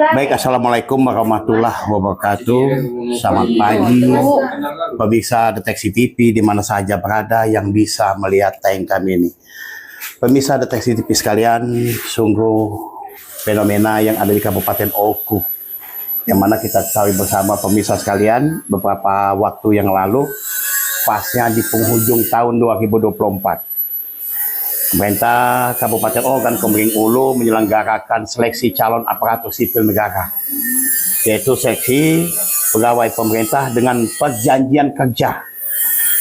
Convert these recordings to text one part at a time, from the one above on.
Baik, assalamualaikum warahmatullahi wabarakatuh. Selamat pagi, pemirsa Deteksi TV di mana saja berada yang bisa melihat tayang kami ini. Pemirsa Deteksi TV sekalian, sungguh fenomena yang ada di Kabupaten Oku, yang mana kita ketahui bersama pemirsa sekalian beberapa waktu yang lalu, pasnya di penghujung tahun 2024. Pemerintah Kabupaten Oku dan Komering Ulu menyelenggarakan seleksi calon aparatur sipil negara, yaitu seleksi pegawai pemerintah dengan perjanjian kerja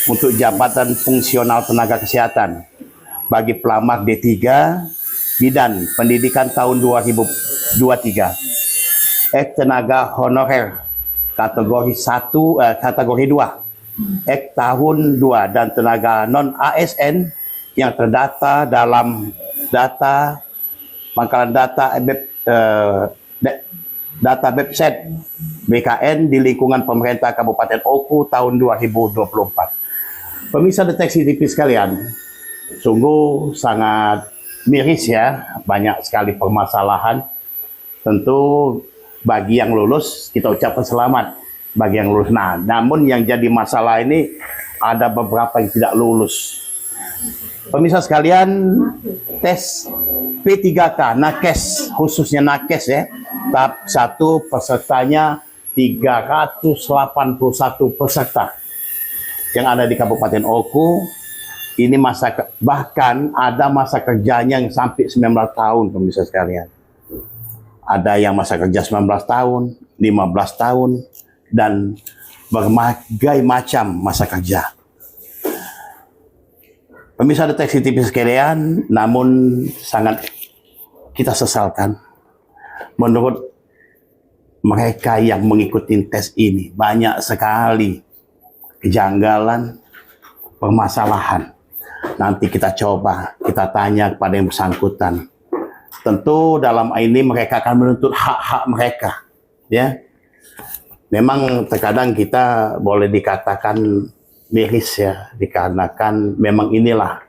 untuk jabatan fungsional tenaga kesehatan bagi pelamar D3 bidang pendidikan tahun 2023, tenaga honorer kategori 1, kategori 2, tahun 2, dan tenaga non ASN yang terdata dalam data pangkalan data data website BKN di lingkungan pemerintah Kabupaten Oku tahun 2024. Pemirsa Deteksi TV sekalian, sungguh sangat miris ya, banyak sekali permasalahan. Tentu bagi yang lulus kita ucapkan selamat bagi yang lulus. Nah, namun yang jadi masalah ini ada beberapa yang tidak lulus. Pemirsa sekalian, tes P3K, nakes, khususnya nakes ya, tahap 1 pesertanya 381 peserta yang ada di Kabupaten Oku. Ini bahkan ada masa kerjanya yang sampai 19 tahun, pemirsa sekalian. Ada yang masa kerja 19 tahun, 15 tahun, dan berbagai macam masa kerja. Pemirsa Deteksi TV sekalian, namun sangat kita sesalkan. Menurut mereka yang mengikuti tes ini, banyak sekali kejanggalan, permasalahan. Nanti kita coba, kita tanya kepada yang bersangkutan. Tentu dalam ini mereka akan menuntut hak-hak mereka. Ya, memang terkadang kita boleh dikatakan miris ya, dikarenakan memang inilah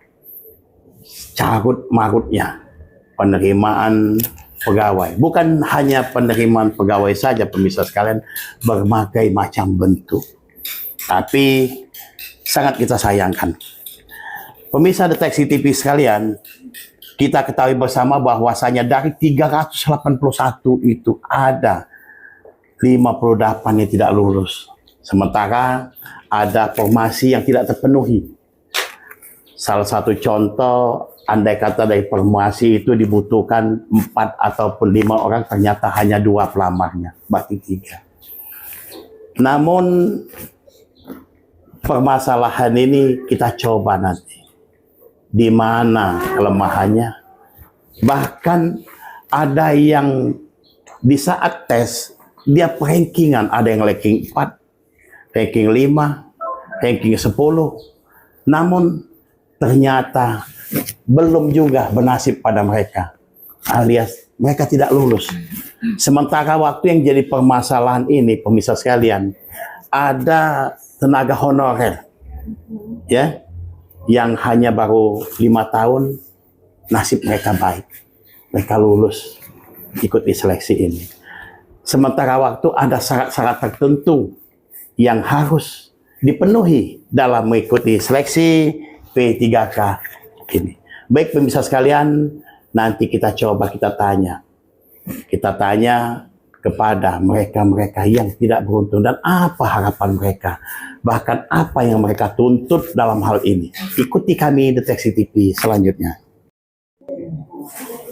carut marutnya penerimaan pegawai. Bukan hanya penerimaan pegawai saja, pemirsa sekalian, berbagai macam bentuk. Tapi sangat kita sayangkan. Pemirsa Deteksi TV sekalian, kita ketahui bersama bahwasanya dari 381 itu ada 58 yang tidak lulus. Sementara ada formasi yang tidak terpenuhi. Salah satu contoh, andai kata dari formasi itu dibutuhkan 4 ataupun 5 orang, ternyata hanya 2 pelamarnya, berarti 3. Namun permasalahan ini kita coba nanti. Di mana kelemahannya? Bahkan ada yang di saat tes, dia rankingan, ada yang ranking 4, ranking 5, ranking 10, namun ternyata belum juga bernasib pada mereka, alias mereka tidak lulus. Sementara waktu yang jadi permasalahan ini, pemirsa sekalian, ada tenaga honorer ya, yang hanya baru 5 tahun, nasib mereka baik, mereka lulus ikuti seleksi ini. Sementara waktu ada syarat-syarat tertentu yang harus dipenuhi dalam mengikuti seleksi P3K ini. Baik pemirsa sekalian, nanti kita coba kita tanya kepada mereka-mereka yang tidak beruntung dan apa harapan mereka, bahkan apa yang mereka tuntut dalam hal ini. Ikuti kami Deteksi TV selanjutnya.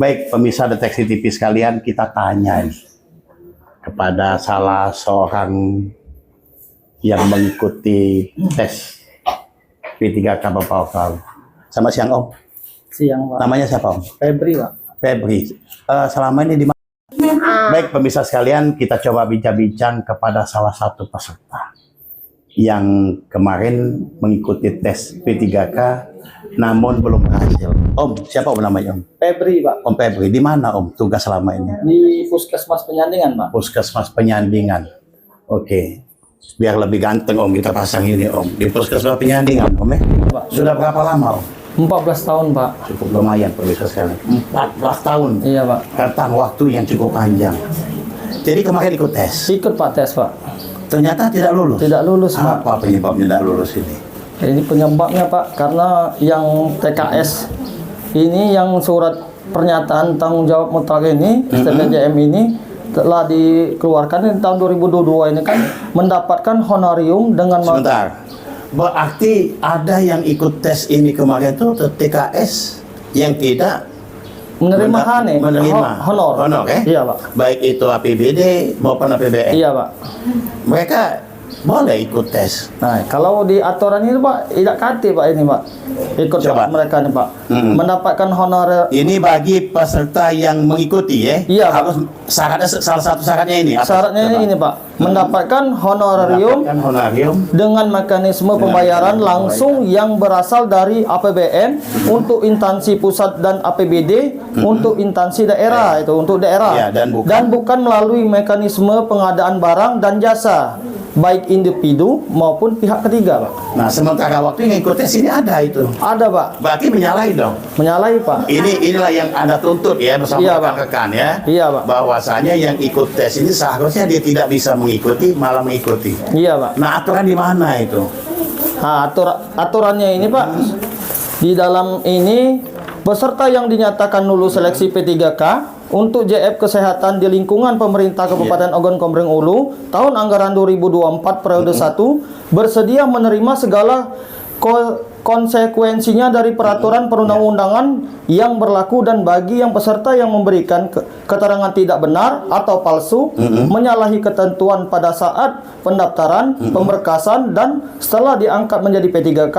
Baik pemirsa Deteksi TV sekalian, kita tanya kepada salah seorang yang mengikuti tes P3K Bapak Oku. Selamat siang Om. Siang Pak. Namanya siapa Om? Febri Pak. Febri. Selama ini di mana? Baik pemirsa sekalian, kita coba bincang-bincang kepada salah satu peserta yang kemarin mengikuti tes P3K namun belum berhasil. Om, siapa Om namanya Om? Febri Pak. Om Febri, di mana Om tugas selama ini? Di Puskesmas Penyandingan Pak. Puskesmas Penyandingan. Oke. Biar lebih ganteng Om, kita pasang ini Om. Di Puskesmas Penyandingan Om ya? Sudah berapa lama Om? 14 tahun Pak. Cukup lumayan pemirsa sekalian. 14 tahun. Iya Pak. Rentang waktu yang cukup panjang. Jadi kemarin ikut tes, Ikut Pak tes Pak. ternyata tidak lulus. Tidak lulus Pak. Apa penyebabnya tidak lulus ini? Ini penyebabnya Pak, karena yang TKS ini, yang surat pernyataan tanggung jawab mutlak ini, STPJM ini telah dikeluarkan di tahun 2022 ini kan mendapatkan honorium dengan Sebentar, berarti ada yang ikut tes ini kemarin itu TKS yang tidak menerima honor. Honor, Iya Pak. Baik itu APBD maupun APBN. Iya Pak. Mereka boleh ikut tes. Nah, kalau di aturan ini Pak, tidak kati Pak ini Pak. Ikut Coba. Pak, mereka ini Pak. Mendapatkan honorer. Ini bagi peserta yang mengikuti ya. Iya, Pak. Harus syaratnya, salah satu syaratnya ini. Apa? Syaratnya Coba. ini Pak, mendapatkan honorarium Mendapatkan honorium dengan mekanisme pembayaran langsung yang berasal dari APBN untuk instansi pusat dan APBD untuk instansi daerah, itu untuk daerah. Ya, dan bukan melalui mekanisme pengadaan barang dan jasa baik individu maupun pihak ketiga Pak. Nah, sementara waktu yang ikut tes ini ada itu. Ada Pak, Berarti menyalahi dong. menyalahi Pak. Inilah yang Anda tuntut ya bersama Iya, Pak. rekan-rekan ya. Iya Pak. Bahwasanya yang ikut tes ini seharusnya dia tidak bisa mengikuti, malah mengikuti. Iya Pak. Nah, aturan di mana itu? Nah, aturannya ini Pak, di dalam ini peserta yang dinyatakan lulus seleksi P3K untuk JF Kesehatan di lingkungan pemerintah Kabupaten Ogan Komering Ulu tahun anggaran 2024 periode 1 bersedia menerima segala konsekuensinya dari peraturan perundang-undangan yang berlaku, dan bagi yang peserta yang memberikan keterangan tidak benar atau palsu, menyalahi ketentuan pada saat pendaftaran, pemberkasan, dan setelah diangkat menjadi P3K,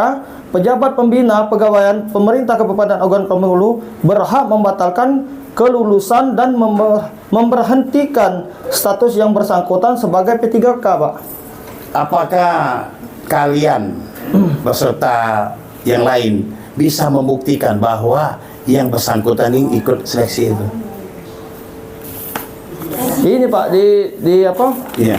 pejabat pembina pegawaian pemerintah Kabupaten Ogan Komering Ulu berhak membatalkan kelulusan dan memberhentikan status yang bersangkutan sebagai P3K, Pak. Apakah kalian beserta yang lain bisa membuktikan bahwa yang bersangkutan ini ikut seleksi itu? Ini Pak, di apa? Iya.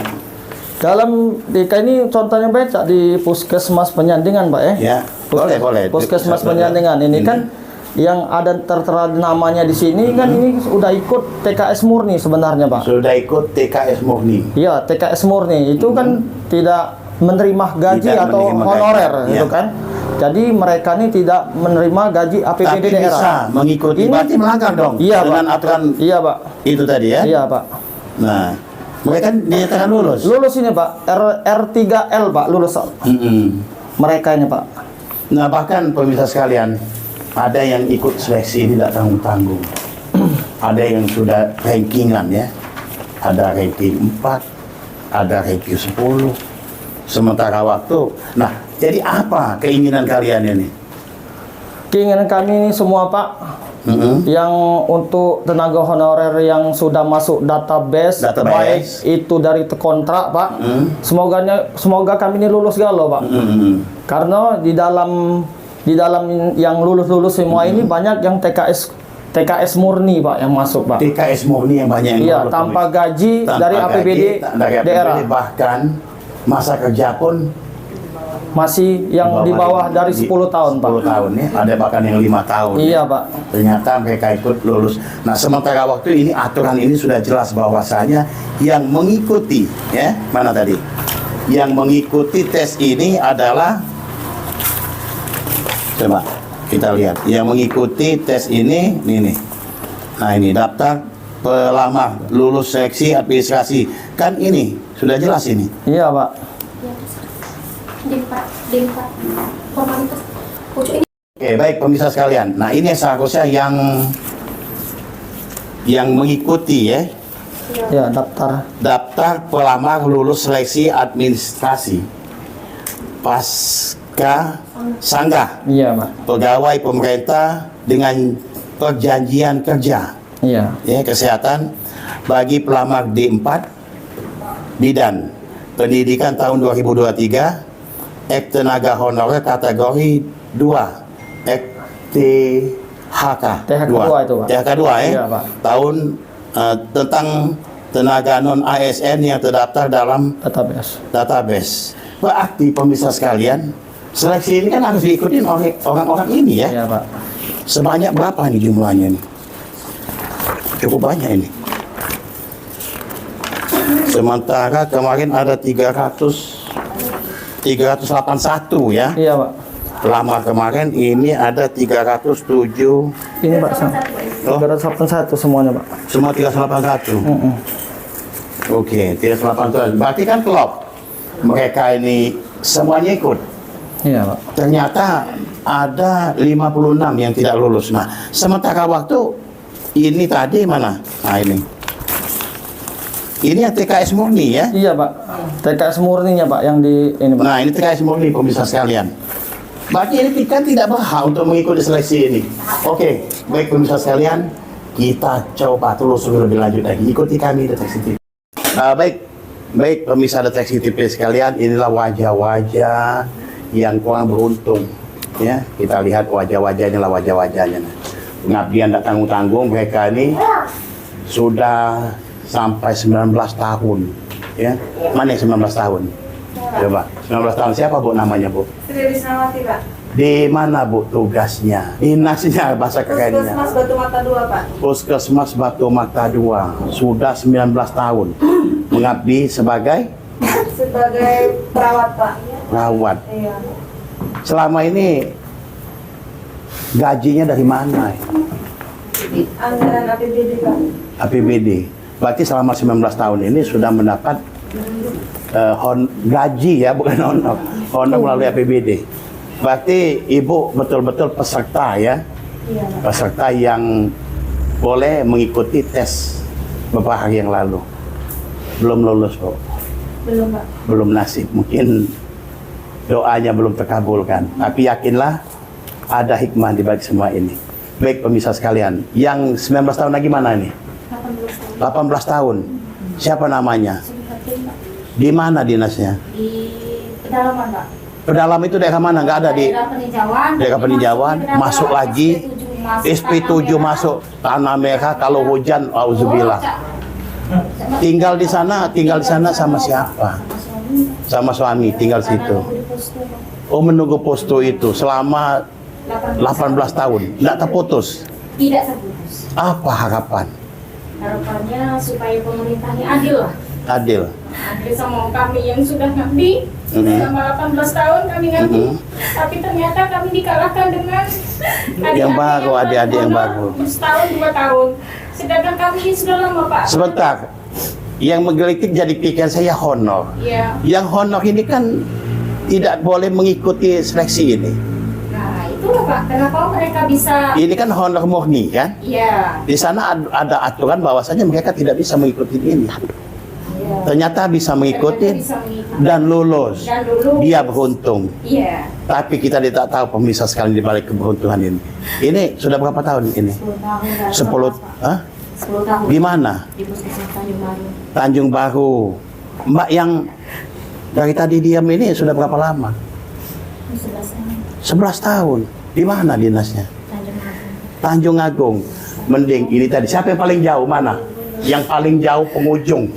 Dalam ini contohnya baca di Puskesmas Penyandingan, Pak ya. Ya, boleh. Puskesmas Penyandingan ini kan yang ada tertera namanya di sini kan ini sudah ikut TKS murni sebenarnya Pak. Sudah ikut TKS murni. Iya, TKS murni itu kan tidak menerima gaji Tidak atau menerima honorer gaji. gitu Iya. kan. Jadi mereka ini tidak menerima gaji APBD Tapi daerah. bisa mengikuti, Ini- berarti melanggar dong Iya, dengan Pak. aturan Iya, Pak. itu tadi ya. Iya, Pak. Nah, mereka dinyatakan lulus. Lulus ini Pak, R3L Pak, lulus mereka ini Pak. Nah, bahkan pemirsa sekalian, ada yang ikut seleksi ini tidak tanggung-tanggung. Ada yang sudah rankingan ya. Ada ranking 4, ada ranking 10. Sementara waktu. Nah, jadi apa keinginan kalian ini? Keinginan kami ini semua Pak, yang untuk tenaga honorer yang sudah masuk database, baik itu dari kontrak Pak, semoga kami ini lulus galau Pak. Karena di dalam yang lulus semua ini banyak yang TKS murni Pak yang masuk Pak. TKS murni yang banyak yang Iya, lulus, tanpa gaji tanpa dari APBD dari daerah. bahkan masa kerja pun Masih yang di bawah dari 10 tahun Pak. 10 tahun ya, ada bahkan yang 5 tahun. Iya Pak. Ternyata mereka ikut lulus. Nah, sementara waktu ini aturan ini sudah jelas bahwasanya yang mengikuti ya, mana tadi? Yang mengikuti tes ini adalah, coba kita lihat, yang mengikuti tes ini nih. Nah, ini daftar pelamar lulus seleksi administrasi. Kan ini sudah jelas ini. Iya Pak. D4 formalitas pojok ini. Oke, baik pemirsa sekalian. Nah, ini seharusnya yang mengikuti ya. Ya, Daftar pelamar lulus seleksi administrasi pasca sanggah Iya Pak. pegawai pemerintah dengan perjanjian kerja Iya. ya kesehatan bagi pelamar D4 bidan pendidikan tahun 2023 tenaga honorer kategori 2 THK THK 2 itu Pak. THK 2 ya. Iya, Pak. Tahun tentang tenaga non ASN yang terdaftar dalam database. Berarti pemirsa sekalian, seleksi ini kan harus diikuti oleh orang-orang ini ya. Iya Pak. Sebanyak berapa nih jumlahnya nih? Cukup banyak ini. Sementara kemarin ada 381 ya. Iya, Pak. Lama kemarin ini ada 307. Ini Pak, 381 semuanya, Pak. Semua 381. Oke, 381. Berarti kan klop. Mereka ini semuanya ikut. Iya, Pak. Ternyata ada 56 yang tidak lulus. Nah, sementara waktu ini tadi mana? Nah, ini. Ini yang TKS murni ya. Iya, Pak. TKS murninya, Pak, yang di ini, Pak. Nah, ini TKS murni pemirsa sekalian. Berarti ini kita tidak berhak untuk mengikuti seleksi ini. Oke, baik pemirsa sekalian, kita coba telusuri lebih lanjut lagi. Ikuti kami Deteksi TV. Baik pemirsa Deteksi TV sekalian, inilah wajah-wajah yang kurang beruntung. Ya, kita lihat wajah-wajahnya lah wajah-wajahnya. Pengabdian tak tanggung-tanggung, mereka ini sudah sampai 19 tahun. Ya, mana yang 19 tahun? Coba, 19 tahun siapa Bu namanya Bu? Sri Risnawati, Pak. Di mana Bu tugasnya? Dinasnya bahasa kerennya. Puskesmas Batu Mata 2, Pak. Puskesmas Batu Mata 2. Sudah 19 tahun. Mengabdi sebagai Sebagai perawat, Pak. perawat. Iya. Selama ini gajinya dari mana? Anggaran APBD, Pak. APBD. Berarti selama 19 tahun ini sudah mendapat gaji ya, bukan honor. Honor melalui APBD. Berarti Ibu betul-betul peserta ya. Iya, Pak. Peserta yang boleh mengikuti tes beberapa hari yang lalu. Belum lulus kok. Belum, Pak. Belum nasib. Mungkin doanya belum terkabulkan. Tapi yakinlah ada hikmah di balik semua ini. Baik pemirsa sekalian, yang 19 tahun lagi mana ini? 18 tahun. 18 tahun. Siapa namanya? Sri, Pak. Di mana dinasnya? Di pedalaman, Pak. Pedalam itu daerah mana? Nggak ada di daerah peninjauan. Masuk lagi. SP7 masuk tanah merah. Kalau hujan, auzubillah. Tinggal di sana sama siapa? Sama suami tinggal situ. Oh, menunggu posto itu selama 18 tahun. Nggak terputus. Tidak terputus. Apa harapan? Harapannya supaya pemerintahnya adil lah. Adil. Adil sama kami yang sudah ngabdi selama 18 tahun kami ngabdi. Tapi ternyata kami dikalahkan dengan Yang baru, adik-adik yang baru. Setahun 2 tahun. Sedangkan kami sudah lama, Pak. Sebentar. Yang menggelitik jadi pikiran saya honor. Iya. Yang honor ini kan tidak boleh mengikuti seleksi ini. Nah, itulah, Pak. Kenapa mereka bisa? Ini kan honor murni kan? Iya. Di sana ada aturan bahwasanya mereka tidak bisa mengikuti ini. Iya. Ternyata bisa mengikuti Bisa mengikuti. dan lulus. Dan lulus. Dia beruntung. Iya. Tapi kita tidak tahu pemirsa sekalian di balik keberuntungan ini. Ini sudah berapa tahun ini? 10 tahun. dan 10. 11, Pak. Hah? 10 tahun. Di mana? Di Puskesmas Tanjung Baru. Tanjung Baru. Mbak yang dari tadi diam ini sudah berapa lama? 11 tahun. 11 tahun. Di mana dinasnya? Tanjung Baru. Tanjung Agung. Mending ini tadi. Siapa yang paling jauh? Mana? Yang paling jauh penghujung.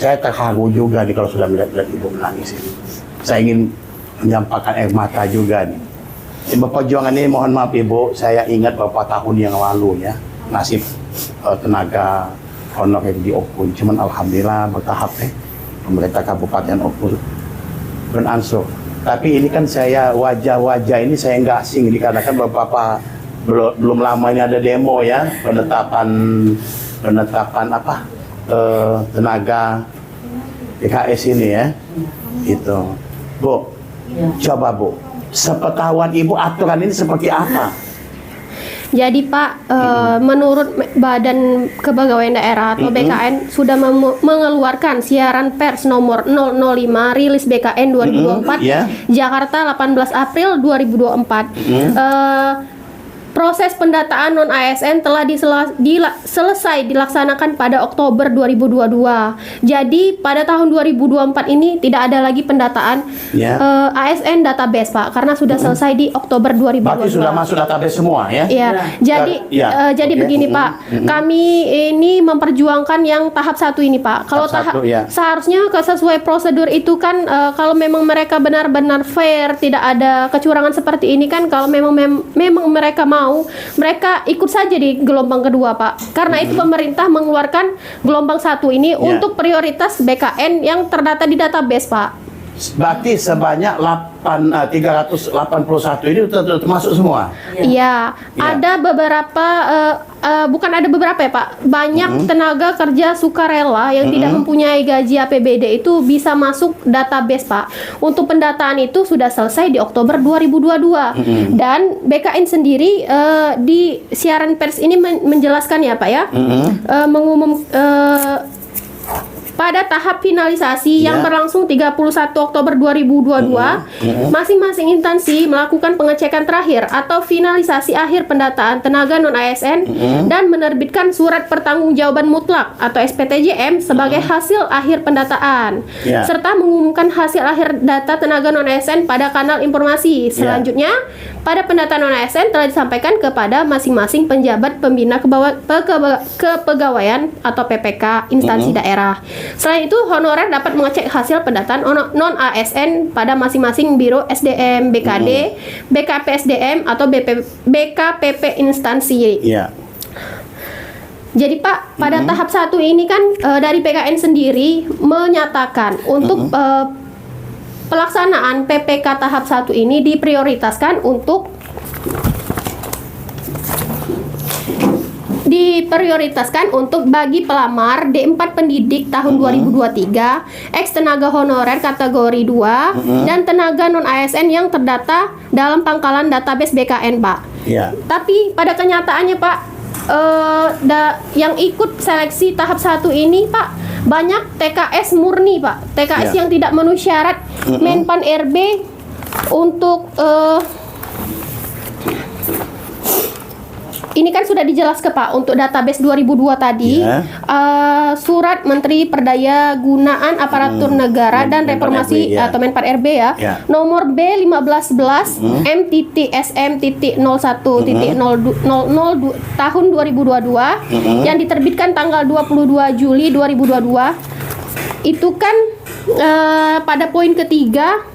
Saya terharu juga nih kalau sudah melihat ibu menangis ini. Saya ingin menyampaikan air mata juga nih. Di perjuangan ini mohon maaf ibu, saya ingat beberapa tahun yang lalu ya. Nasib tenaga honor yang di Opun. Cuman alhamdulillah bertahap pemerintah Kabupaten Opun beransur. Tapi ini kan saya wajah-wajah ini saya nggak asing dikarenakan beberapa belum lama ini ada demo ya penetapan apa tenaga PKS ini ya itu Bu coba Bu sepengetahuan Ibu aturan ini seperti apa? Jadi Pak, menurut Badan Kepegawaian Daerah atau BKN sudah mengeluarkan siaran pers nomor 005 rilis BKN 2024 Yeah. Jakarta 18 April 2024. Proses pendataan non-ASN telah selesai dilaksanakan pada Oktober 2022. Jadi pada tahun 2024 ini tidak ada lagi pendataan ASN database Pak, karena sudah selesai di Oktober 2022. Berarti sudah masuk database semua ya? Iya, jadi oke. begini Pak, kami ini memperjuangkan yang tahap 1 ini Pak. Kalau Tahap 1, ya. seharusnya sesuai prosedur itu kan kalau memang mereka benar-benar fair, tidak ada kecurangan seperti ini kan, kalau memang mereka mau mau, mereka ikut saja di gelombang kedua, Pak. Karena itu pemerintah mengeluarkan gelombang 1 ini untuk prioritas BKN yang terdata di database, Pak. Berarti sebanyak 381 ini termasuk semua. Iya, ada beberapa bukan ada beberapa ya, Pak. Banyak tenaga kerja sukarela yang tidak mempunyai gaji APBD itu bisa masuk database, Pak. Untuk pendataan itu sudah selesai di Oktober 2022. Dan BKN sendiri di siaran pers ini menjelaskan ya, Pak ya. Pada tahap finalisasi yang berlangsung 31 Oktober 2022, masing-masing instansi melakukan pengecekan terakhir atau finalisasi akhir pendataan tenaga non-ASN dan menerbitkan surat pertanggungjawaban mutlak atau SPTJM sebagai hasil akhir pendataan, serta mengumumkan hasil akhir data tenaga non-ASN pada kanal informasi. Selanjutnya, pada pendataan non-ASN telah disampaikan kepada masing-masing penjabat pembina kepegawaian atau PPK instansi daerah. Selain itu, honorer dapat mengecek hasil pendataan non-ASN pada masing-masing Biro SDM, BKD, BKPSDM, atau BKPP instansi. Jadi Pak, pada tahap 1 ini kan dari PKN sendiri menyatakan untuk pelaksanaan PPK tahap 1 ini diprioritaskan untuk bagi pelamar D4 pendidik tahun 2023, ex tenaga honorer kategori 2, dan tenaga non-ASN yang terdata dalam pangkalan database BKN, Pak. Tapi pada kenyataannya, Pak, yang ikut seleksi tahap 1 ini, Pak, banyak TKS murni, Pak. TKS yang tidak memenuhi syarat Menpan RB untuk ini kan sudah dijelaskan, Pak, untuk database 2002 tadi, surat Menteri Perdayagunaan Aparatur Negara dan Reformasi atau Menpan RB nomor B1511 M.SM.01.002 tahun 2022 yang diterbitkan tanggal 22 Juli 2022. Itu kan pada poin ketiga,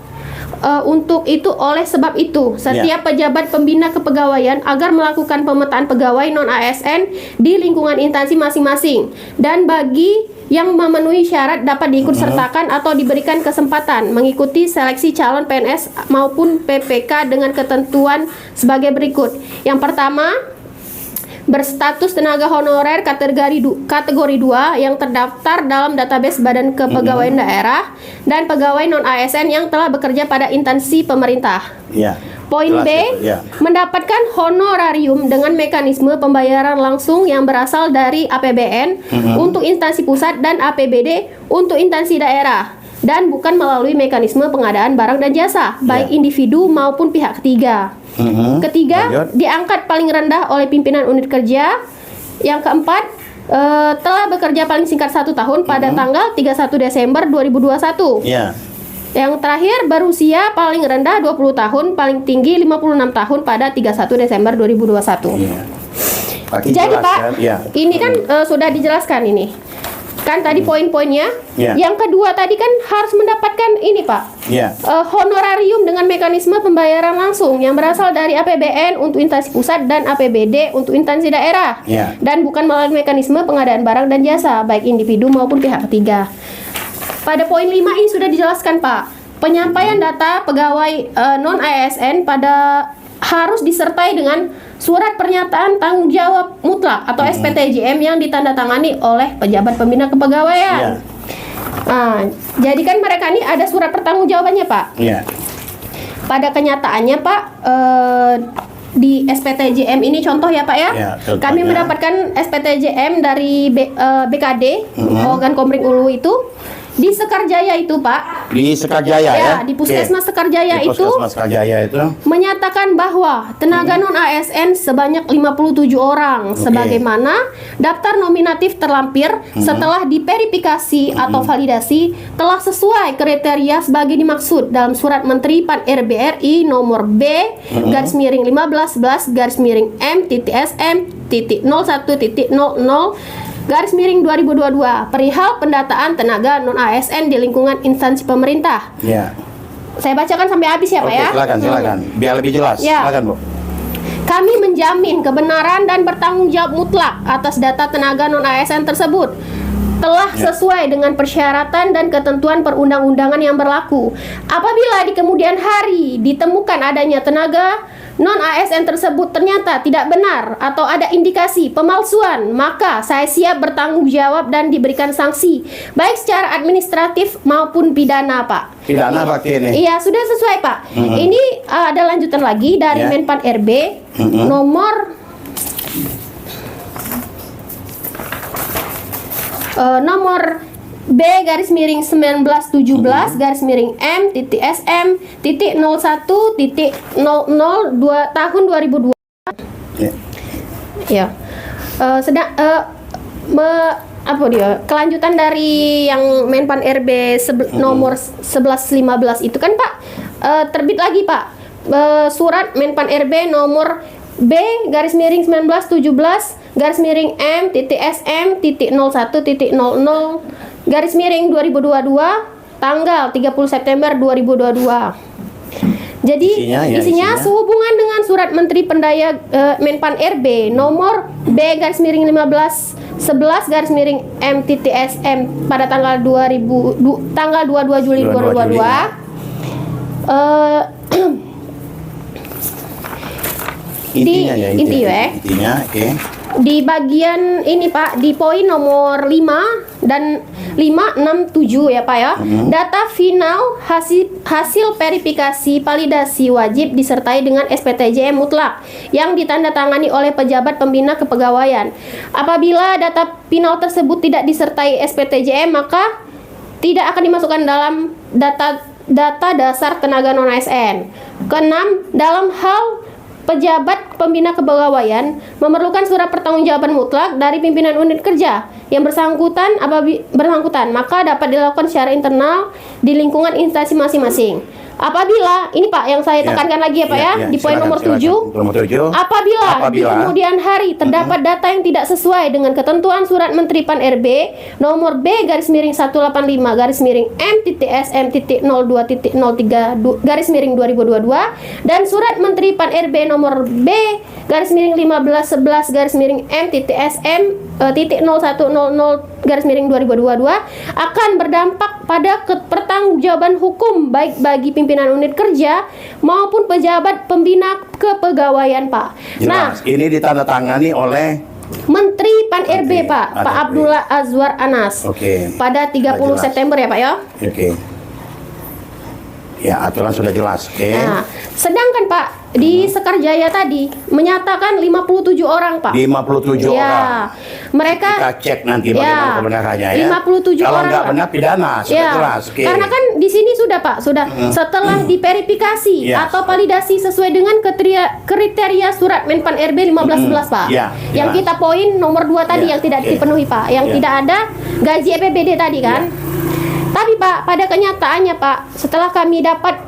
untuk itu oleh sebab itu setiap pejabat pembina kepegawaian agar melakukan pemetaan pegawai non-ASN di lingkungan instansi masing-masing, dan bagi yang memenuhi syarat dapat diikutsertakan atau diberikan kesempatan mengikuti seleksi calon PNS maupun PPK dengan ketentuan sebagai berikut. Yang pertama, berstatus tenaga honorer kategori 2 yang terdaftar dalam database Badan Kepegawaian Daerah dan pegawai non-ASN yang telah bekerja pada instansi pemerintah. Poin B, mendapatkan honorarium dengan mekanisme pembayaran langsung yang berasal dari APBN untuk instansi pusat dan APBD untuk instansi daerah, dan bukan melalui mekanisme pengadaan barang dan jasa, baik individu maupun pihak ketiga. Ketiga, diangkat paling rendah oleh pimpinan unit kerja. Yang keempat, telah bekerja paling singkat 1 tahun pada tanggal 31 Desember 2021. Yang terakhir, berusia paling rendah 20 tahun, paling tinggi 56 tahun pada 31 Desember 2021. Jadi Pak, ini kan sudah dijelaskan ini. Kan tadi poin-poinnya. Yang kedua tadi kan harus mendapatkan ini, Pak. Honorarium dengan mekanisme pembayaran langsung yang berasal dari APBN untuk instansi pusat dan APBD untuk instansi daerah. Dan bukan melalui mekanisme pengadaan barang dan jasa baik individu maupun pihak ketiga. Pada poin 5 ini sudah dijelaskan, Pak. Penyampaian data pegawai non-ASN harus disertai dengan surat pernyataan tanggung jawab mutlak atau SPTJM yang ditandatangani oleh pejabat pembina kepegawaian. Nah, jadi kan mereka ini ada surat pertanggungjawabannya, Pak. Pada kenyataannya, Pak, di SPTJM ini contoh ya, Pak ya. Kami mendapatkan SPTJM dari BKD, organ Komering Ulu itu. Di Sekarjaya itu, Pak. Di Sekarjaya di Puskesmas Sekarjaya itu menyatakan bahwa tenaga non-ASN sebanyak 57 orang sebagaimana daftar nominatif terlampir setelah diverifikasi atau validasi telah sesuai kriteria sebagai dimaksud dalam surat Menteri Pan RB RI nomor B-15/M.SM.01.00/2022 perihal pendataan tenaga non-ASN di lingkungan instansi pemerintah. Saya bacakan sampai habis ya, Pak ya. Silakan. Biar lebih jelas. Silakan, Bu. Kami menjamin kebenaran dan bertanggung jawab mutlak atas data tenaga non-ASN tersebut telah sesuai dengan persyaratan dan ketentuan perundang-undangan yang berlaku. Apabila di kemudian hari ditemukan adanya tenaga non-ASN tersebut ternyata tidak benar atau ada indikasi pemalsuan, maka saya siap bertanggung jawab dan diberikan sanksi baik secara administratif maupun pidana, Pak. Pidana pakai ini. Iya, sudah sesuai, Pak. Ini ada lanjutan lagi dari Menpan RB nomor B garis miring 1917 garis miring M titik SM titik 01 titik 002 tahun 2002. Ya. Apa dia? Kelanjutan dari yang Menpan RB nomor 1115 itu kan, Pak, terbit lagi, Pak. Surat Menpan RB nomor B garis miring 1917 garis miring M titik SM titik 01 titik 00 garis miring 2022 tanggal 30 September 2022. Jadi isinya sehubungan dengan surat Menteri Pendaya Menpan RB nomor B garis miring 1511 garis miring M titik SM pada tanggal 22 Juli 2022. Intinya, oke. Di bagian ini, Pak, di poin nomor 5 dan 567 ya, Pak ya. Data final hasil verifikasi validasi wajib disertai dengan SPTJM mutlak yang ditandatangani oleh pejabat pembina kepegawaian. Apabila data final tersebut tidak disertai SPTJM, maka tidak akan dimasukkan dalam data dasar tenaga non-ASN. Keenam, dalam hal pejabat pembina kepegawaian memerlukan surat pertanggungjawaban mutlak dari pimpinan unit kerja yang bersangkutan, maka dapat dilakukan secara internal di lingkungan instansi masing-masing. Apabila, ini Pak yang saya tekankan lagi ya Pak di poin nomor 7. Apabila di kemudian hari terdapat data yang tidak sesuai dengan ketentuan surat Menteri Pan RB nomor B garis miring 185 garis miring M titik SM titik 02 03 garis miring 2022 dan surat Menteri Pan RB nomor B garis miring 1511 garis miring M titik SM titik 0100 garis miring 2022 akan berdampak pada pertanggungjawaban hukum baik bagi pimpinan unit kerja maupun pejabat pembina kepegawaian, Pak. Jelas. Nah, ini ditandatangani oleh Menteri Pan RB, Pak Abdullah Azwar Anas. Pada 30 September ya, Pak ya. Ya, aturan sudah jelas. Nah, sedangkan Pak di Sekarjaya tadi menyatakan 57 orang, Pak. 57 orang. Mereka kita cek nanti bagaimana kebenarannya ya. 57 Kalau orang. nggak benar pidana, sudah jelas. Karena kan di sini sudah Pak, sudah setelah diverifikasi atau validasi sesuai dengan kriteria surat Menpan RB 1511, Pak. Yang kita poin nomor 2 tadi yang tidak dipenuhi, Pak. Yang tidak ada gaji EPBD tadi kan. Tapi Pak, pada kenyataannya Pak, setelah kami dapat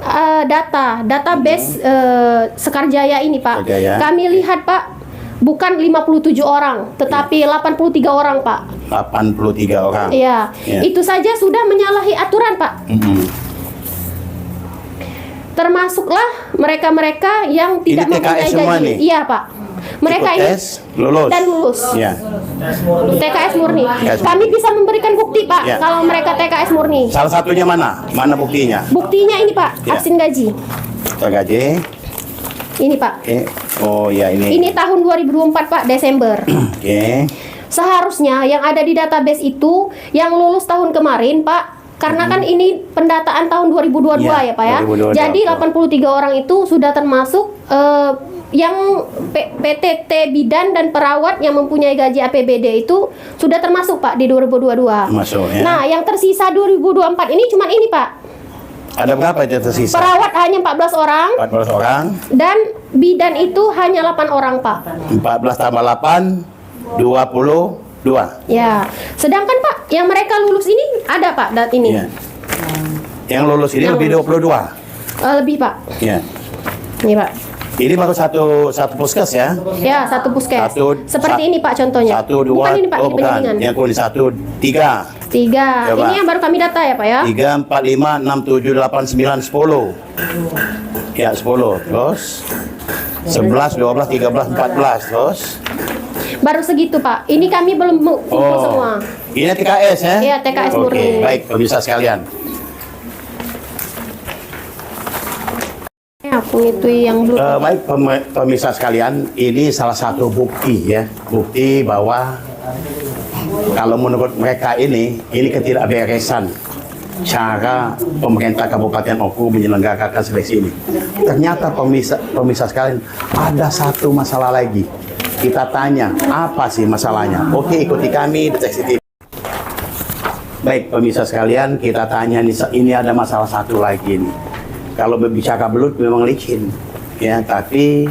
database Sekarjaya ini Pak, kami lihat Pak, bukan 57 orang, tetapi 83 orang Pak. 83 orang. Iya, itu saja sudah menyalahi aturan Pak. Termasuklah mereka-mereka yang tidak mempunyai gaji. Iya Pak. Mereka ini lulus dan lulus. TKS murni. Kami bisa memberikan bukti Pak kalau mereka TKS murni. Salah satunya mana? Mana buktinya? Buktinya ini Pak, aksin gaji. Gaji. Ini Pak. Oh ya ini. Ini tahun 2004 Pak, Desember. Seharusnya yang ada di database itu yang lulus tahun kemarin Pak. Karena kan ini pendataan tahun 2022 ya Pak ya. 2022. Jadi 83 orang itu sudah termasuk yang PTT bidan dan perawat yang mempunyai gaji APBD itu sudah termasuk Pak di 2022. Masuk ya. Nah, yang tersisa 2024 ini cuma ini Pak. Ada berapa yang tersisa? Perawat hanya 14 orang. 14 orang. Dan bidan itu hanya 8 orang Pak. 14 tambah 8 22. Ya. Sedangkan Pak, yang mereka lulus ini ada Pak dat ini. Yang lulus ini lebih 22. Lebih Pak. Ini Pak. Ini baru satu puskes ya? Ya, satu puskes. Seperti ini Pak contohnya. 1, 2, bukan ini Pak, bukan. penyandingan. Yang kuning 1, 3. 3. Coba. Ini yang baru kami data ya Pak ya. 3, 4, 5, 6, 7, 8, 9, 10. Ya 10. Terus 11, 12, 13, 14 terus. Baru segitu Pak. Ini kami belum kumpul semua. Ini TKS ya? Iya, TKS Oke, murni. baik pemirsa sekalian. Aku itu yang belum. Baik pemirsa sekalian, ini salah satu bukti ya, bukti bahwa kalau menurut mereka ini ketidakberesan cara pemerintah Kabupaten Oku menyelenggarakan seleksi ini. Ternyata pemirsa sekalian, ada satu masalah lagi. Kita tanya, apa sih masalahnya? Oke, ikuti kami Deteksi TV. Baik pemirsa sekalian, kita tanya ini ada masalah satu lagi nih. Kalau berbicara belut memang licin, ya. Tapi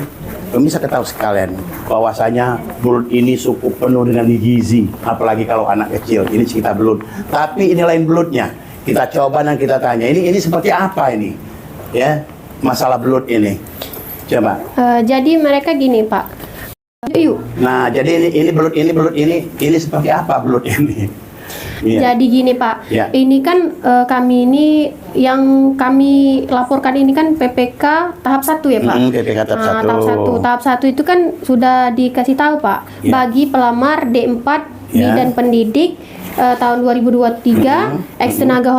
pemirsa ketahui sekalian bahwasanya belut ini cukup penuh dengan gizi, apalagi kalau anak kecil. Ini cerita belut. Tapi ini lain belutnya. Kita coba dan kita tanya. Ini seperti apa ini, ya? Masalah belut ini. Coba. Jadi mereka gini Pak. Yuk. Nah, jadi ini belut ini seperti apa belut ini? Iya. Jadi gini Pak, Ya. ini kan kami ini yang kami laporkan ini kan PPK tahap 1 ya Pak. PPK tahap 1. Tahap 1 itu kan sudah dikasih tahu Pak, Ya. bagi pelamar D4 Ya. bidan pendidik tahun 2023, ex tenaga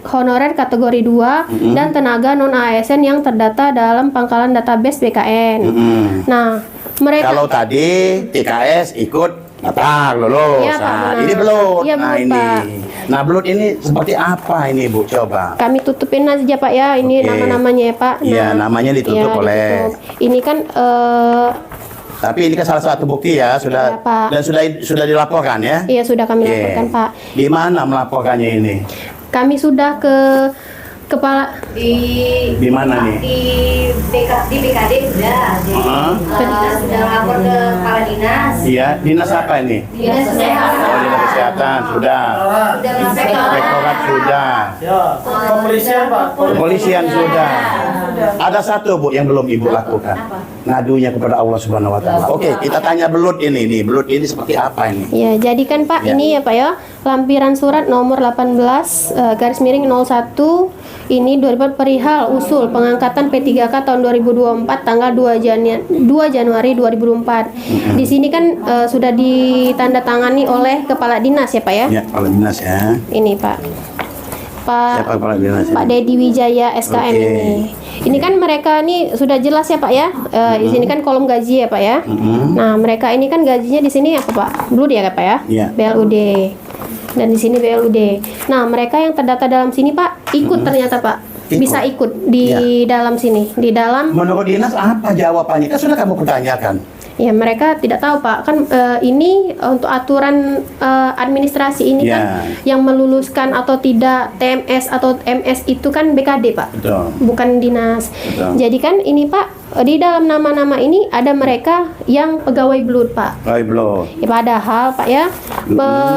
honorer kategori 2 dan tenaga non ASN yang terdata dalam pangkalan database BKN. Nah, mereka Kalau tadi TKS ikut daftar lulus. Iya, Pak, Nah, benar. ini belut. Iya, Nah, belut, ini. Pak. Nah, belut ini seperti apa ini, Bu? Coba. kami tutupin aja Pak ya, ini Oke. nama-namanya ya Pak. Iya, namanya ditutup iya, oleh. ditutup. Ini kan Tapi ini kan salah satu bukti ya, Iya, Pak. dan sudah dilaporkan ya. iya sudah kami Oke. laporkan Pak. Di mana melaporkannya ini? Kami sudah ke kepala di mana nih? di BKD sudah sudah lapor ke kepala dinas Iya, dinas apa ini? dinas kesehatan Oh, dinas kesehatan sudah. sudah sampai ke Rektorat sudah. Ya, kepolisian Pak. Kepolisian sudah. Ada satu Bu yang belum Ibu lakukan. Ngadunya kepada Allah Subhanahu wa taala. Oke, kita tanya belut ini nih. Belut ini seperti apa ini? ya jadi kan Pak Ya. ini ya Pak ya, lampiran surat nomor 18 garis miring 01 ini 2000 perihal usul pengangkatan P3K tahun 2024 tanggal 2 Januari 2024. Di sini kan sudah ditandatangani oleh kepala dinas ya Pak ya. Ya, kepala dinas ya. Ini Pak. Siapa kepala dinas? Pak Dedi Wijaya SKM Oke. ini. Ini kan mereka ini sudah jelas ya Pak ya. Di sini kan kolom gaji ya Pak ya. Nah, mereka ini kan gajinya di sini apa Pak? Blue ya Pak ya? Iya. BLUD. Dan di sini BLUD. Nah, mereka yang terdata dalam sini Pak ikut ternyata Pak. Ikut. Bisa ikut di dalam sini, di dalam. Menurut dinas apa jawabannya? Kan sudah kamu pertanyakan. Ya mereka tidak tahu Pak, kan ini untuk aturan administrasi ini Ya. kan yang meluluskan atau tidak TMS atau MS itu kan BKD Pak, Betul. bukan dinas. Betul. Jadi kan ini Pak, di dalam nama-nama ini ada mereka yang pegawai belut Pak. Roy Blow. Ya, padahal Pak ya,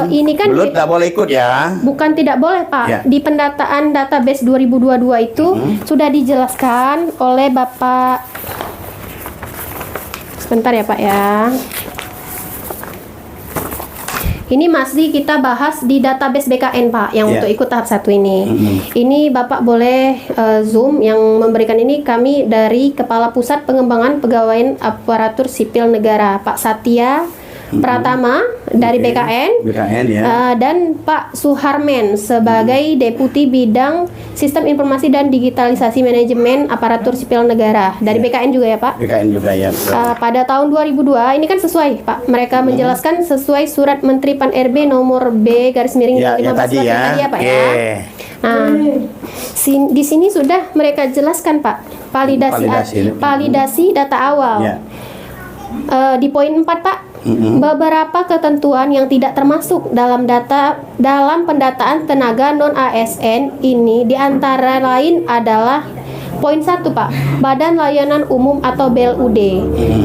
ini kan Belut tak boleh ikut ya. bukan tidak boleh Pak. Ya. Di pendataan database 2022 itu sudah dijelaskan oleh Bapak. Sebentar ya Pak ya. Ini masih kita bahas di database BKN Pak yang Ya. untuk ikut tahap 1 ini. Ini Bapak boleh Zoom yang memberikan ini kami dari Kepala Pusat Pengembangan Pegawaian Aparatur Sipil Negara Pak Satya Pratama dari Oke. BKN ya. Dan Pak Suharmen sebagai Deputi Bidang Sistem Informasi dan Digitalisasi Manajemen Aparatur Sipil Negara dari BKN juga ya Pak. BKN juga ya. betul. Pada tahun 2002 ini kan sesuai Pak, mereka menjelaskan sesuai surat Menteri Pan RB nomor B garis miring Ya, 15 yang tadi ya. tadi ya Pak ya. Oke. Nah, di sini sudah mereka jelaskan Pak validasi data awal. Ya. Di poin 4 Pak, beberapa ketentuan yang tidak termasuk dalam pendataan tenaga non ASN ini diantara lain adalah poin 1 Pak, Badan Layanan Umum atau BLUD.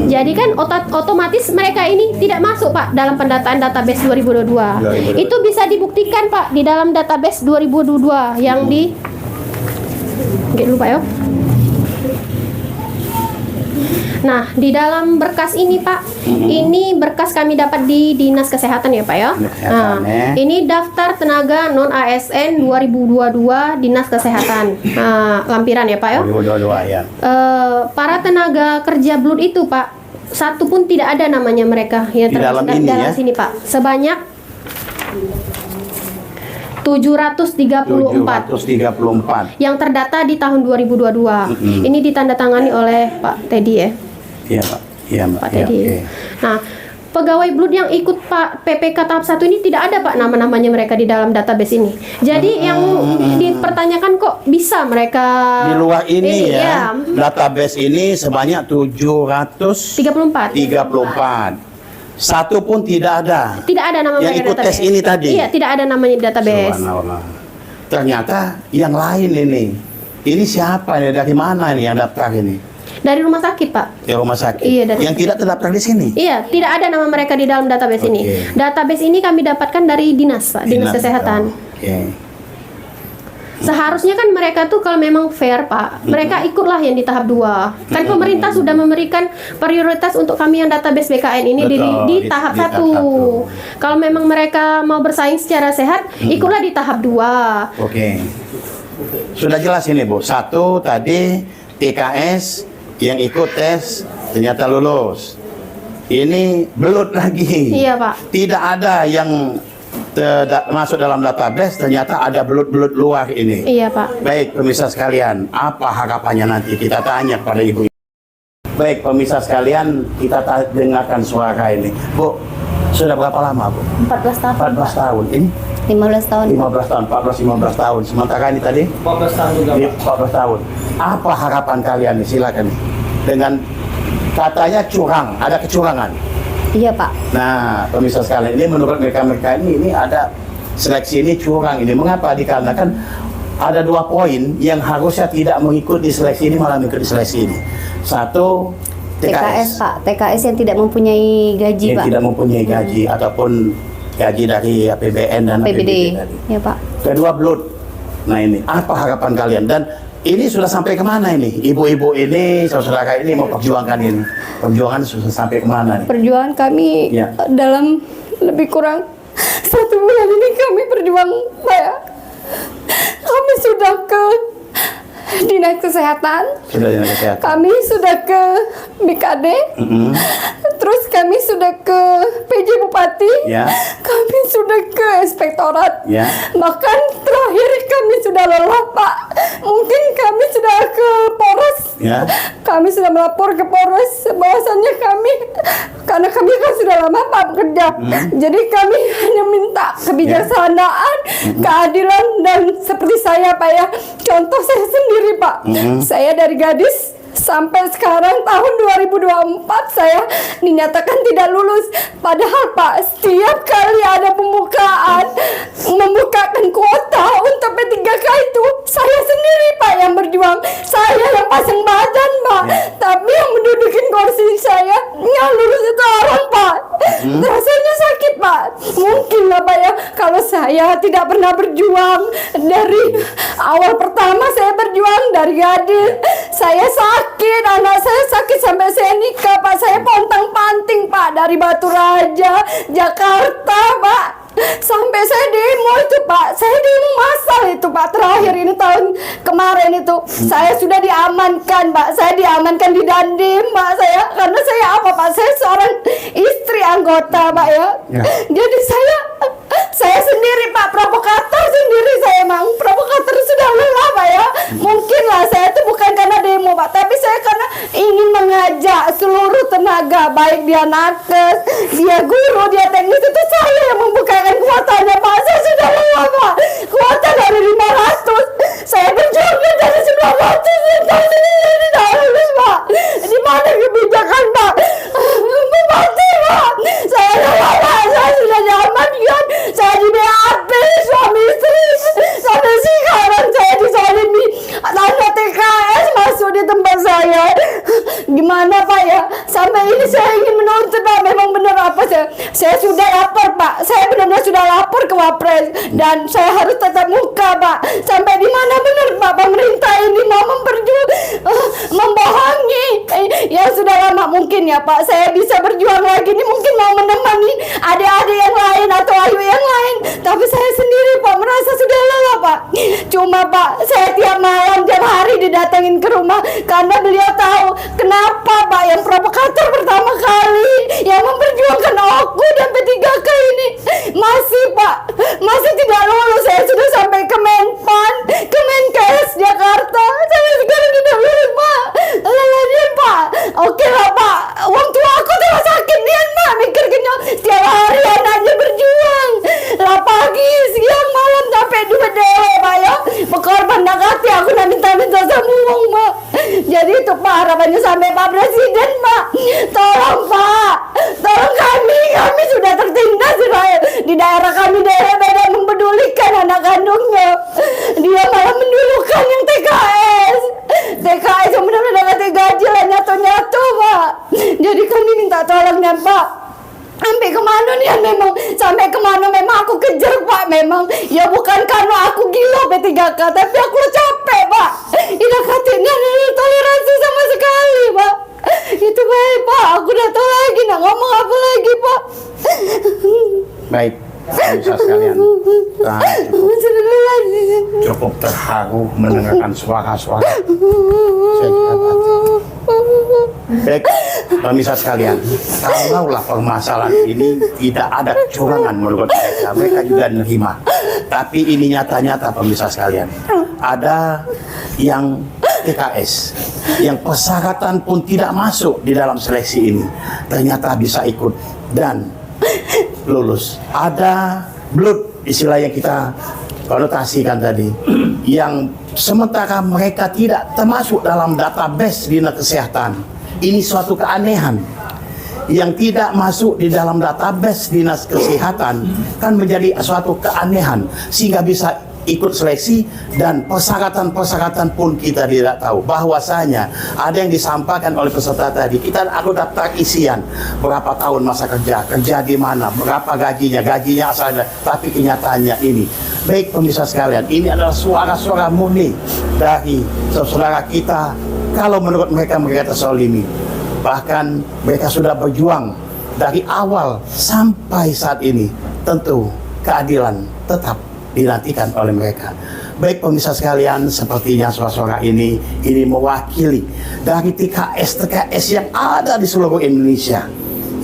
Jadi kan otomatis mereka ini tidak masuk Pak dalam pendataan database 2022. Itu bisa dibuktikan Pak di dalam database 2022 yang di Oke, lupa ya. Nah, di dalam berkas ini Pak, ini berkas kami dapat di Dinas Kesehatan ya Pak ya. Kesehatan, Nah, ini daftar tenaga non ASN 2022 Dinas Kesehatan. Lampiran ya Pak ya. 2022 ya. Para tenaga kerja blood itu Pak, satu pun tidak ada namanya mereka yang Di dalam ini ya? sini Pak. Sebanyak 734 yang terdata di tahun 2022. Ini ditandatangani oleh Pak Teddy ya. Iya Pak. Iya Mbak. Pak Iya, Teddy. oke. Nah, pegawai blood yang ikut Pak PPK tahap 1 ini tidak ada Pak nama-namanya mereka di dalam database ini. Jadi yang dipertanyakan kok bisa mereka Di luar ini ya, ya, database ini sebanyak 734. 34. Satu pun tidak ada. Tidak ada nama Yang mereka ikut database. tes ini tadi? Iya, tidak ada namanya di database. Subhanallah. Ternyata yang lain ini. Ini siapa nih? Dari mana nih yang daftar ini? Dari rumah sakit, Pak. Di rumah sakit. Iya, dari- Yang tidak terdaftar di sini. Iya, tidak ada nama mereka di dalam database ini. Oke. Database ini kami dapatkan dari dinas, Pak, dinas kesehatan. Oke. Seharusnya kan mereka tuh kalau memang fair, Pak, mereka ikutlah yang di tahap 2. Kan pemerintah sudah memberikan prioritas untuk kami yang database BKN ini di Betul, tahap di 1. tahap satu. Kalau memang mereka mau bersaing secara sehat, ikutlah di tahap 2. Oke. Sudah jelas ini, Bu. Satu tadi TKS yang ikut tes ternyata lulus. Ini belut lagi. Iya, Pak. Tidak ada yang masuk dalam database, ternyata ada belut-belut luar ini. Iya, Pak. Baik, pemirsa sekalian, apa harapannya nanti? Kita tanya kepada Ibu. Baik, pemirsa sekalian, kita dengarkan suara ini. Bu, sudah berapa lama, Bu? 14 tahun. 14 tahun. Ini 15 tahun. 15 tahun, 14-15 tahun. Sementara ini tadi 14 tahun juga, Pak. 14 tahun. Apa harapan kalian nih? Silakan nih. Dengan katanya curang, ada kecurangan. Iya, Pak. Nah, pemirsa sekalian, ini menurut mereka ini ada seleksi ini curang ini. Mengapa? Dikarenakan ada 2 poin yang harusnya tidak mengikuti seleksi ini malah mengikuti seleksi ini. Satu, TKS, Pak. TKS yang tidak mempunyai gaji, yang Pak. tidak mempunyai gaji ataupun gaji dari APBN dan APBD tadi. Ya, Pak. Kedua, blood. Nah, ini apa harapan kalian? Dan ini sudah sampai kemana ini? Ibu-ibu ini, saudara ini mau perjuangkan ini. Perjuangan sudah sampai kemana nih? Perjuangan kami Ya. dalam lebih kurang 1 bulan ini kami berjuang, Pak ya. Kami sudah ke Dinas Kesehatan, Sudah dinas kesehatan. kami sudah ke BKD, terus kami sudah ke PJ Bupati, Ya. kami sudah ke Inspektorat, Ya. bahkan terakhir kami sudah lelah, Pak. Mungkin kami sudah ke Polres, Ya. kami sudah melapor ke Polres bahwasannya kami, karena kami kan sudah lama Pak bekerja, jadi kami hanya minta kebijaksanaan, keadilan, dan seperti saya, Pak ya, contoh saya sendiri, Pak. Saya dari gadis sampai sekarang tahun 2024 saya dinyatakan tidak lulus. Padahal Pak, setiap kali ada pembukaan membukakan kuota untuk P3K itu saya sendiri, Pak, yang berjuang. Saya yang pasang badan, Pak. Tapi yang mendudukin kursi saya yang lulus itu orang, Pak. Rasanya sakit, Pak. Mungkin lah, Pak ya, kalau saya tidak pernah berjuang dari awal pertama saya berjuang dari gadis. Saya sakit, anak saya sakit sampai saya nikah, Pak. Saya pontang-panting, Pak, dari Batu Raja, Jakarta, Pak. Sampai saya demo itu, Pak. Saya demo massal itu, Pak. Terakhir ini tahun kemarin itu saya sudah diamankan, Pak. Saya diamankan di Dandim, Pak, saya. Karena saya apa, Pak? Saya seorang istri anggota, Pak ya. Jadi saya sendiri, Pak, provokator sendiri. Saya emang provokator sudah lelah, Pak ya. Mungkin lah saya itu bukan karena demo, Pak, tapi saya karena ingin mengajak seluruh tenaga, baik dia nakes, dia guru, dia teknis, itu saya yang membukakan kuotanya, Pak. Saya sudah lelah, Pak. Kuota dari 500, saya berjuang dari 900, saya tidak lulus, Pak. Di mana kebijakan, Pak? Mati, Pak. Saya lelah, Pak. Saya sudah diamankan. Saya di BAP, suami istri. Sampai sekarang saya disalimi. Tanda TKS masuk di tempat saya. Gimana, Pak ya? Sampai ini saya ingin menuntut Pak, memang benar apa saya sudah lapor Pak, saya benar-benar sudah lapor ke Wapres dan saya harus tatap muka Pak. Sampai di mana benar Pak pemerintah ini mau membohongi yang sudah lama. Mungkin ya Pak, saya bisa berjuang lagi ini, mungkin mau menemani adik-adik yang lain atau ayu yang lain, tapi saya sendiri Pak merasa sudah lelah Pak. Cuma Pak, saya tiap malam tiap hari didatengin ke rumah karena beliau tahu kenapa Pak yang provokator pertama kali yang memperjuangkan aku dan P3K ini masih Pak, masih tidak lulus. Saya sudah sampai ke Menpan, ke Menkes Jakarta, saya sekarang tidak lulus Pak. Lelahnya Pak, oke lah Pak, uang tua aku terus sakit nih Pak, mikir kenyang setiap hari anaknya berjuang lah pagi, siang, malam sampai dua dewe Pak ya. Berkorban nak hati aku nak minta-minta sama uang Pak. Jadi itu Pak harapannya sampai Pak Presiden Pak, tolong Pak, tolong kami sudah tertindas di daerah kami, daerah beda mempedulikan anak kandungnya. Dia malah mendulukan yang TKS yang benar-benar dapat gaji lah nyatu-nyatu Pak. Jadi kami minta tolongnya Pak. Sampai kemana nih memang, sampai kemana memang aku kejar Pak. Memang ya bukan karena aku gila P3K, tapi aku capek Pak. Ini katanya toleransi sama sekali Pak. Itu baik Pak, aku udah tahu lagi nak ngomong apa lagi Pak. Baik, bisa sekalian. Cukup terharu mendengarkan suara-suara. Baik, pemirsa sekalian, kalaulah permasalahan ini tidak ada kecurangan menurut mereka juga nerima. Tapi ini nyata-nyata pemirsa sekalian, ada yang TKS yang persyaratan pun tidak masuk di dalam seleksi ini, ternyata bisa ikut dan lulus. Ada blood, istilah yang kita konotasikan tadi, yang sementara mereka tidak termasuk dalam database dinas kesehatan. Ini suatu keanehan. Yang tidak masuk di dalam database dinas kesehatan kan menjadi suatu keanehan, sehingga bisa ikut seleksi dan persyaratan-persyaratan pun kita tidak tahu. Bahwasanya ada yang disampaikan oleh peserta tadi, kita aku daftar isian berapa tahun masa kerja di mana, berapa gajinya asalnya, tapi kenyataannya ini. Baik pemirsa sekalian, ini adalah suara-suara murni dari saudara kita. Kalau menurut mereka terzalimi, bahkan mereka sudah berjuang dari awal sampai saat ini, tentu keadilan tetap dinantikan oleh mereka. Baik pemirsa sekalian, sepertinya suara-suara ini mewakili dari TKS yang ada di seluruh Indonesia,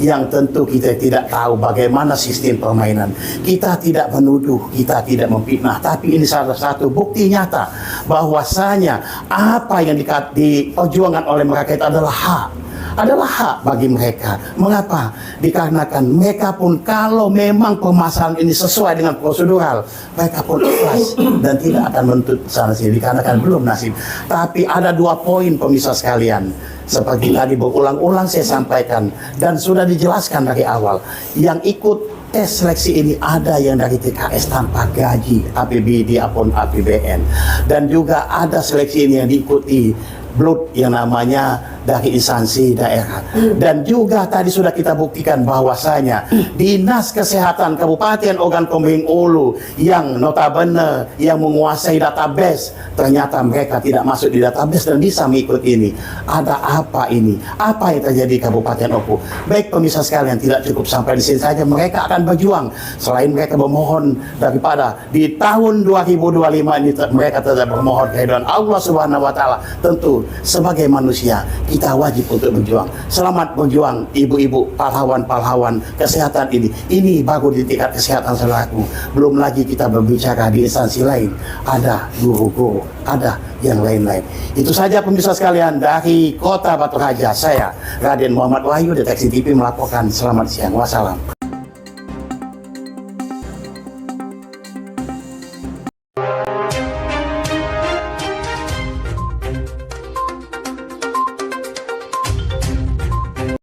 yang tentu kita tidak tahu bagaimana sistem permainan. Kita tidak menuduh, kita tidak memfitnah, tapi ini salah satu bukti nyata bahwasanya apa yang diperjuangkan oleh mereka itu adalah hak bagi mereka. Mengapa? Dikarenakan mereka pun kalau memang permasalahan ini sesuai dengan prosedural, mereka pun ikhlas dan tidak akan menuntut sana sini dikarenakan belum nasib. Tapi ada 2 poin pemirsa sekalian, seperti tadi berulang-ulang saya sampaikan dan sudah dijelaskan dari awal. Yang ikut tes seleksi ini ada yang dari TKS tanpa gaji, APBD ataupun APBN, dan juga ada seleksi ini yang diikuti blood yang namanya dari instansi daerah. Dan juga tadi sudah kita buktikan bahwasanya Dinas Kesehatan Kabupaten Ogan Komering Ulu yang notabene yang menguasai database, ternyata mereka tidak masuk di database dan bisa mengikuti ini. Ada apa ini? Apa yang terjadi di Kabupaten Oku? Baik pemirsa sekalian, tidak cukup sampai di sini saja, mereka akan berjuang. Selain mereka memohon daripada di tahun 2025 ini mereka tetap bermohon kehadiran Allah Subhanahu wa taala. Tentu sebagai manusia kita wajib untuk berjuang. Selamat berjuang ibu-ibu pahlawan-pahlawan kesehatan ini. Ini baru di tingkat kesehatan saudaraku. Belum lagi kita berbicara di instansi lain. Ada guru-guru, ada yang lain-lain. Itu saja pemirsa sekalian dari Kota Batu Raja. Saya Raden Muhammad Wahyu, Deteksi TV melaporkan. Selamat siang. Wassalam.